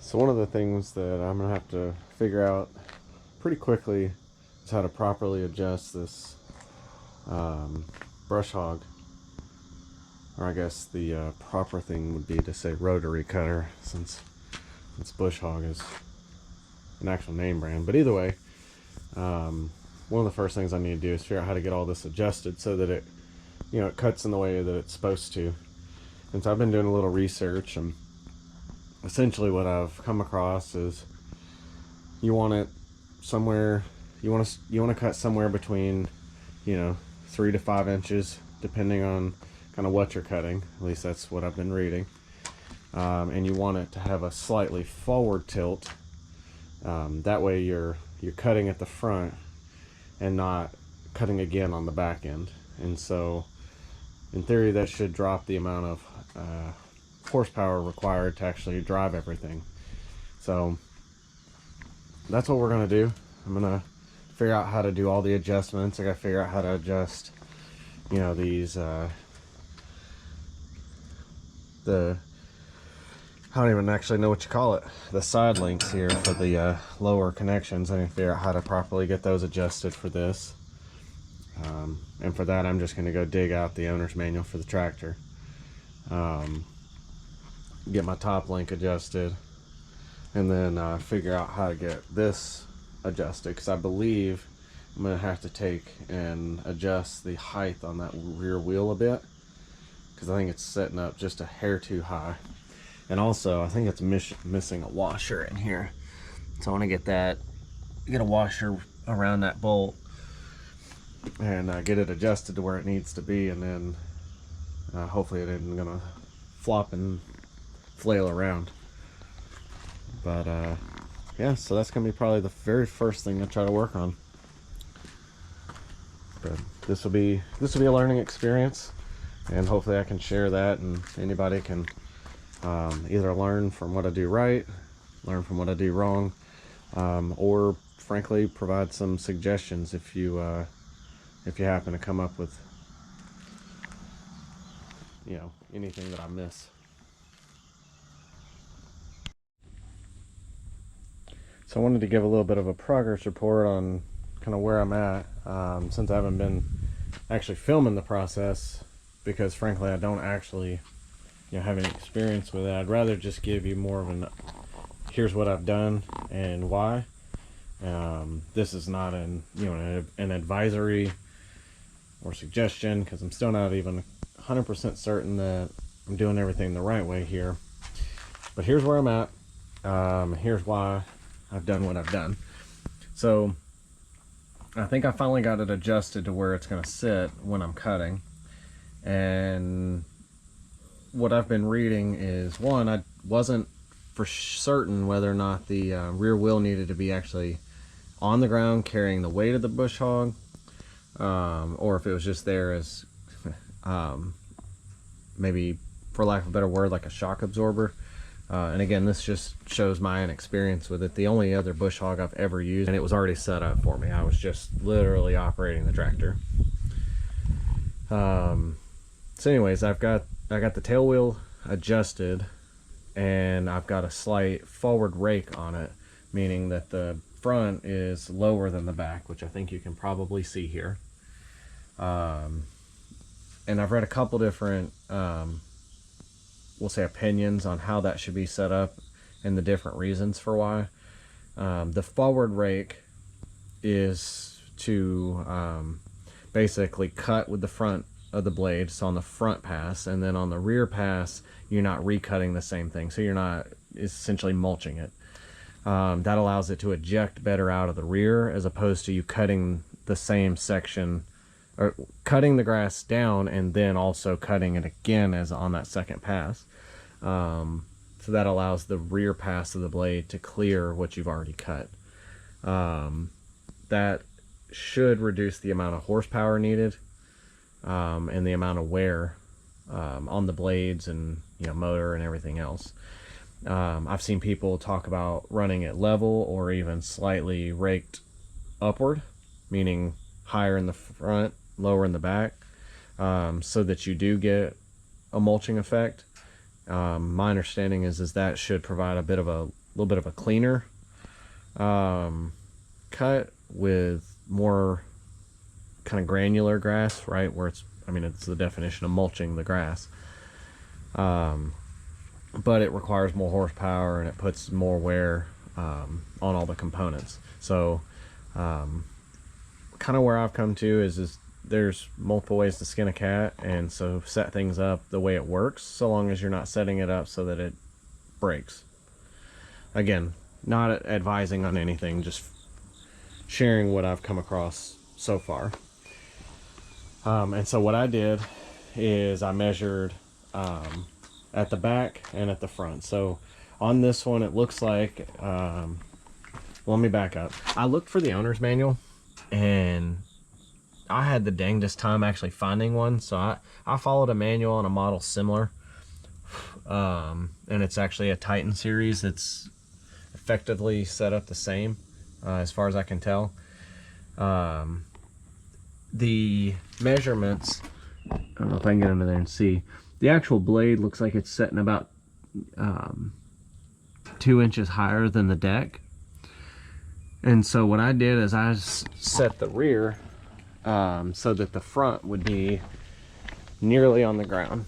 So one of the things that I'm gonna have to figure out pretty quickly is how to properly adjust this brush hog, or I guess the proper thing would be to say rotary cutter, since bush hog is an actual name brand. But either way, one of the first things I need to do is figure out how to get all this adjusted so that it cuts in the way that it's supposed to. And so I've been doing a little research, and essentially what I've come across is you want it somewhere, you want to cut somewhere between 3 to 5 inches, depending on kind of what you're cutting. At least that's what I've been reading. And you want it to have a slightly forward tilt. That way you're cutting at the front and not cutting again on the back end. And so in theory that should drop the amount of horsepower required to actually drive everything. So that's what we're gonna do. I'm gonna figure out how to do all the adjustments. I gotta figure out how to adjust these I don't even actually know what you call it, the side links here for the lower connections. I need to figure out how to properly get those adjusted for this. And for that, I'm just going to go dig out the owner's manual for the tractor, get my top link adjusted, and then figure out how to get this adjusted, because I believe I'm going to have to take and adjust the height on that rear wheel a bit, because I think it's setting up just a hair too high. And also I think it's missing a washer in here, so I want to get a washer around that bolt and get it adjusted to where it needs to be, and then hopefully it isn't gonna flop and flail around. But yeah, so that's gonna be probably the very first thing I try to work on. But this will be a learning experience, and hopefully I can share that, and anybody can either learn from what I do right, learn from what I do wrong, or frankly provide some suggestions if you happen to come up with anything that I miss. So I wanted to give a little bit of a progress report on kind of where I'm at, since I haven't been actually filming the process, because frankly I don't actually have any experience with it. I'd rather just give you more of an here's what I've done and why. This is not an advisory or suggestion, because I'm still not even 100% certain that I'm doing everything the right way here. But here's where I'm at. Here's why I've done what I've done. So I think I finally got it adjusted to where it's going to sit when I'm cutting. And what I've been reading is, one, I wasn't for certain whether or not the rear wheel needed to be actually on the ground carrying the weight of the bush hog, or if it was just there as maybe, for lack of a better word, like a shock absorber. And again, this just shows my inexperience with it. The only other bush hog I've ever used, and it was already set up for me, I was just literally operating the tractor. So anyways, I got the tail wheel adjusted, and I've got a slight forward rake on it, meaning that the front is lower than the back, which I think you can probably see here. And I've read a couple different we'll say opinions on how that should be set up and the different reasons for why. The forward rake is to basically cut with the front of the blade, so on the front pass, and then on the rear pass you're not recutting the same thing, so you're not essentially mulching it. That allows it to eject better out of the rear, as opposed to you cutting the same section, or cutting the grass down and then also cutting it again as on that second pass. So that allows the rear pass of the blade to clear what you've already cut. That should reduce the amount of horsepower needed, and the amount of wear on the blades and motor and everything else. I've seen people talk about running it level or even slightly raked upward, meaning higher in the front, lower in the back, so that you do get a mulching effect. My understanding is that should provide a bit of a little bit of a cleaner cut with more kind of granular grass, right? Where it's, I mean, it's the definition of mulching the grass. But it requires more horsepower and it puts more wear on all the components. So kind of where I've come to is there's multiple ways to skin a cat, and so set things up the way it works, so long as you're not setting it up so that it breaks. Again, not advising on anything, just sharing what I've come across so far. And so what I did is I measured at the back and at the front. So on this one, it looks like, let me back up. I looked for the owner's manual, and I had the dangest time actually finding one. So I followed a manual on a model similar. And it's actually a Titan series. It's effectively set up the same, as far as I can tell. The measurements, I don't know if I can get under there and see. The actual blade looks like it's setting about 2 inches higher than the deck. And so what I did is I set the rear so that the front would be nearly on the ground,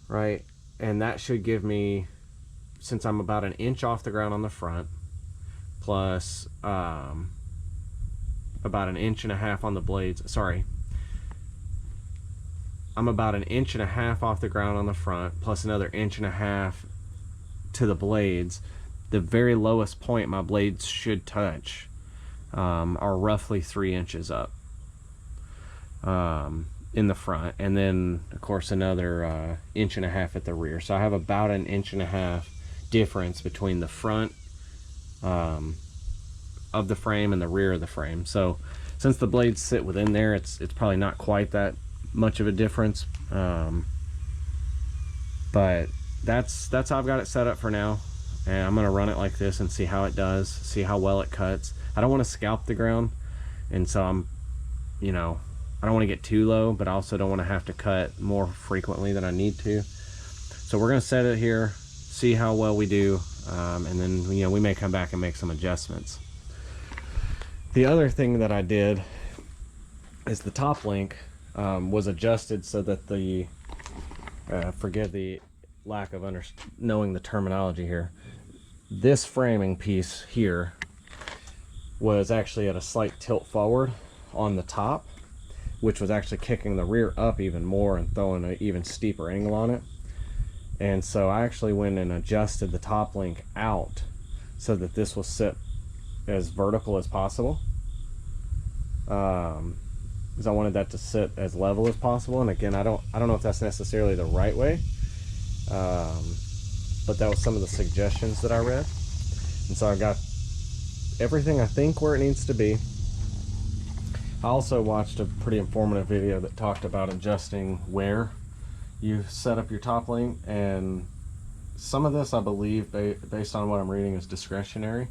right? And that should give me, since I'm about an inch off the ground on the front, plus about an inch and a half on the blades, sorry, I'm about an inch and a half off the ground on the front, plus another inch and a half to the blades. The very lowest point my blades should touch are roughly 3 inches up in the front, and then of course another inch and a half at the rear. So I have about an inch and a half difference between the front of the frame and the rear of the frame. So since the blades sit within there, it's probably not quite that much of a difference, but that's how I've got it set up for now. And I'm gonna run it like this and see how it does, see how well it cuts. I don't want to scalp the ground, and so I'm, you know, I don't want to get too low, but I also don't want to have to cut more frequently than I need to. So we're gonna set it here, see how well we do, and then, you know, we may come back and make some adjustments. The other thing that I did is the top link was adjusted so that the forgive the lack of knowing the terminology here. This framing piece here was actually at a slight tilt forward on the top, which was actually kicking the rear up even more and throwing an even steeper angle on it. And so I actually went and adjusted the top link out so that this will sit as vertical as possible, because I wanted that to sit as level as possible. And again, I don't know if that's necessarily the right way, but that was some of the suggestions that I read. And so I got everything, I think, where it needs to be. I also watched a pretty informative video that talked about adjusting where you set up your top link, and some of this, I believe, based on what I'm reading, is discretionary.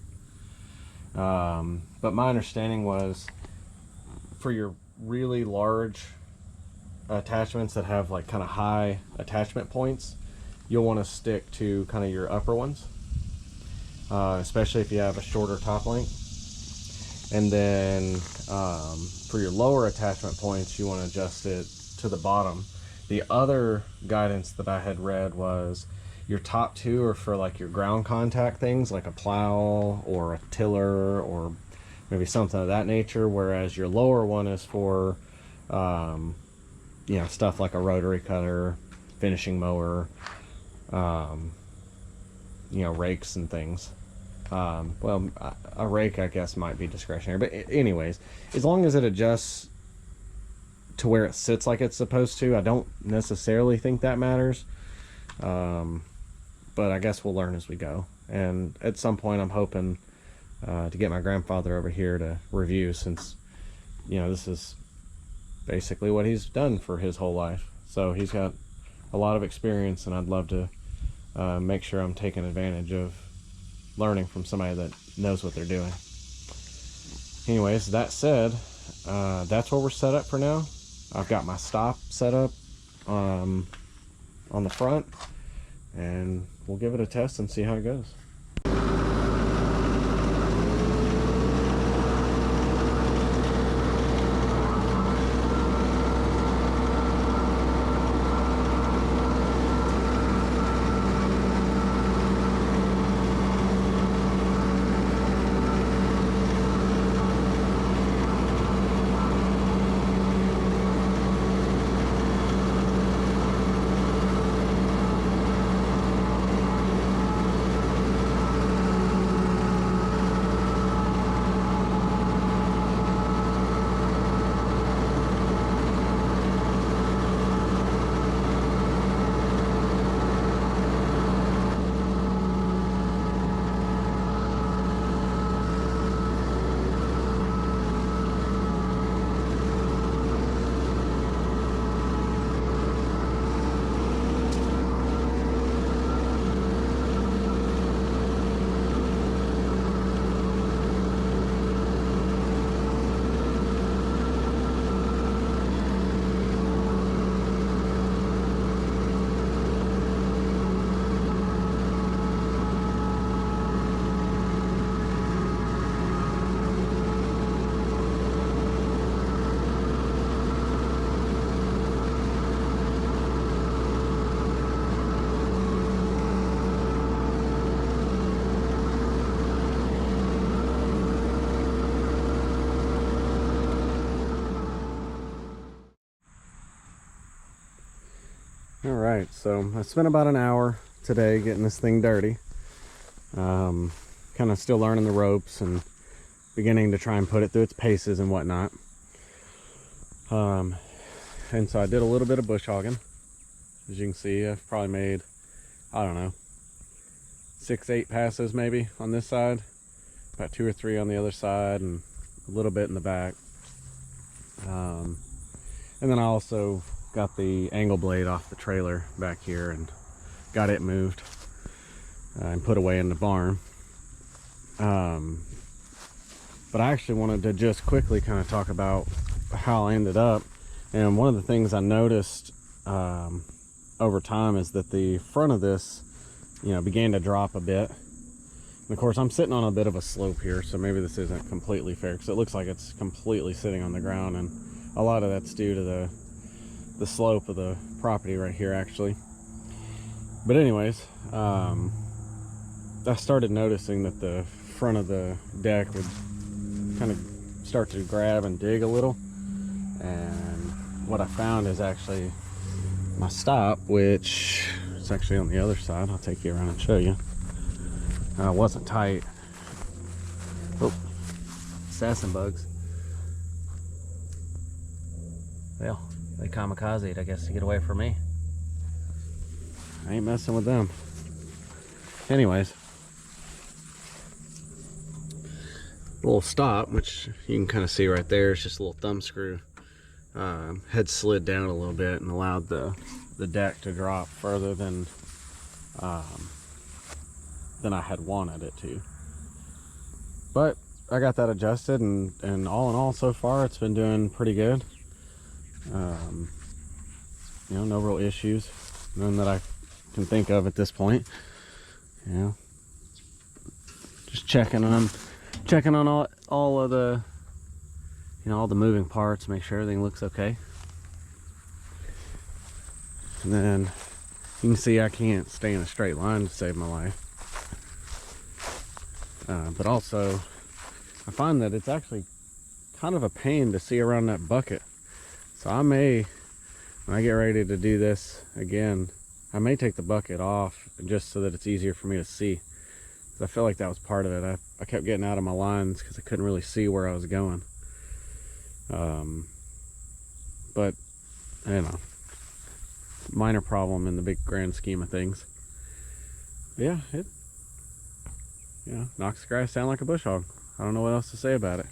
But my understanding was, for your really large attachments that have like kind of high attachment points, you'll want to stick to kind of your upper ones, especially if you have a shorter top link. And then for your lower attachment points, you want to adjust it to the bottom. The other guidance that I had read was your top two are for like your ground contact things, like a plow or a tiller or maybe something of that nature, whereas your lower one is for you know, stuff like a rotary cutter, finishing mower, you know, rakes and things. Well, a rake, I guess, might be discretionary, but anyways, as long as it adjusts to where it sits like it's supposed to, I don't necessarily think that matters. But I guess we'll learn as we go. And at some point, I'm hoping to get my grandfather over here to review, since, you know, this is basically what he's done for his whole life. So he's got a lot of experience, and I'd love to make sure I'm taking advantage of learning from somebody that knows what they're doing. Anyways, that said, that's where we're set up for now. I've got my stop set up on the front, and we'll give it a test and see how it goes. Alright, so I spent about an hour today getting this thing dirty. Kind of still learning the ropes and beginning to try and put it through its paces and whatnot. And so I did a little bit of bush hogging. As you can see, I've probably made, I don't know, 6-8 passes maybe on this side, about 2 or 3 on the other side, and a little bit in the back. And then I also got the angle blade off the trailer back here and got it moved and put away in the barn. But I actually wanted to just quickly kind of talk about how I ended up. And one of the things I noticed over time is that the front of this, you know, began to drop a bit. And of course, I'm sitting on a bit of a slope here, so maybe this isn't completely fair because it looks like it's completely sitting on the ground, and a lot of that's due to the slope of the property right here, actually. But anyways, I started noticing that the front of the deck would kind of start to grab and dig a little, and what I found is actually my stop, which is actually on the other side. I'll take you around and show you. Wasn't tight. Oh, assassin bugs. Well, they kamikazed, I guess, to get away from me. I ain't messing with them. Anyways, little stop, which you can kind of see right there, it's just a little thumb screw, had slid down a little bit and allowed the deck to drop further than I had wanted it to. But I got that adjusted, and all in all, so far it's been doing pretty good. You know, no real issues, none that I can think of at this point. You know, just checking on all of the, you know, all the moving parts, make sure everything looks okay. And then you can see I can't stay in a straight line to save my life. But also, I find that it's actually kind of a pain to see around that bucket. So I may, when I get ready to do this again, I may take the bucket off just so that it's easier for me to see. I feel like that was part of it. I kept getting out of my lines because I couldn't really see where I was going. But, you know, minor problem in the big grand scheme of things. But yeah, it, you know, knocks the grass down like a bush hog. I don't know what else to say about it.